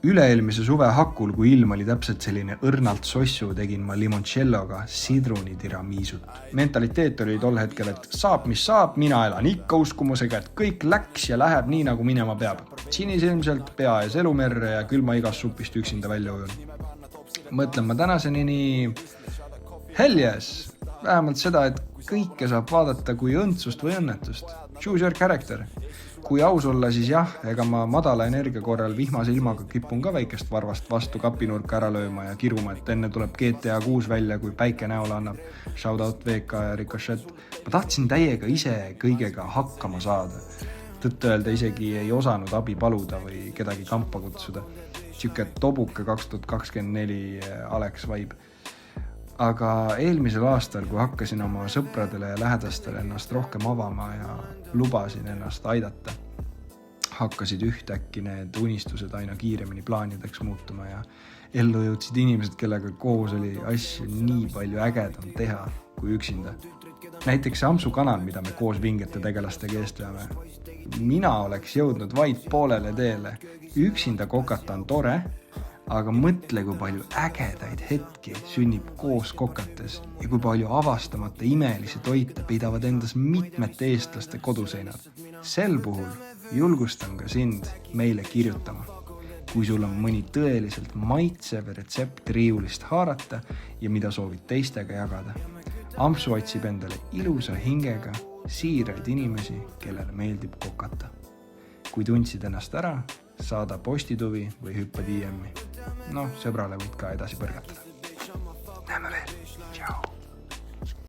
Üle-eelmise suve hakul, kui ilm oli täpselt selline õrnalt sossu, tegin ma limoncelloga sidruni tiramisut. Mentaliteet oli tol hetkel, et saab mis saab, mina elan ikka uskumusega, et kõik läks ja läheb nii, nagu minema peab. Sinisilmselt pea ees elumerre ja küll ma igast supist üksinda välja ujun. Mõtlen ma tänaseni nii hell yes, vähemalt seda, et kõike saab vaadata kui õndsust või õnnetust. Choose your character. Kui aus olla, siis jah, ega ma madala energia korral vihmase ilmaga kipun ka väikest varvast vastu kapinurka ära lööma ja kiruma, et enne tuleb GTA 6 välja, kui päike näole annab. Shoutout VK ja Ricochet. Ma tahtsin täiega ise kõigega hakkama saada. Tõtt öelda isegi ei osanud abi paluda või kedagi kampa kutsuda. Siuke tobuke 2024 Alex vibe. Aga eelmisel aastal, kui hakkasin oma sõpradele ja lähedastele ennast rohkem avama ja lubasin ennast aidata, hakkasid ühtäkki need unistused aina kiiremini plaanideks muutuma ja ellu jõudsid inimesed, kellega koos oli asju nii palju ägedam teha kui üksinda. Näiteks see Ampsu kanal, mida me koos vingete tegelastega eest veame. Mina oleks jõudnud vaid poolele teele. Üksinda kokata on tore, aga mõtle, kui palju ägedaid hetki sünnib koos kokates ja kui palju avastamata imelisi toite peidavad endas mitmete eestlaste koduseinad. Sel puhul julgustan ka sind meile kirjutama. Kui sul on mõni tõeliselt maitsev retsept riiulist haarata ja mida soovid teistega jagada. Ampsu otsib endale ilusa hingega siiraid inimesi, kellele meeldib kokata. Kui tundsid ennast ära, saada postituvi või hüppa DM-i. Sõbrale võid ka edasi põrgatada.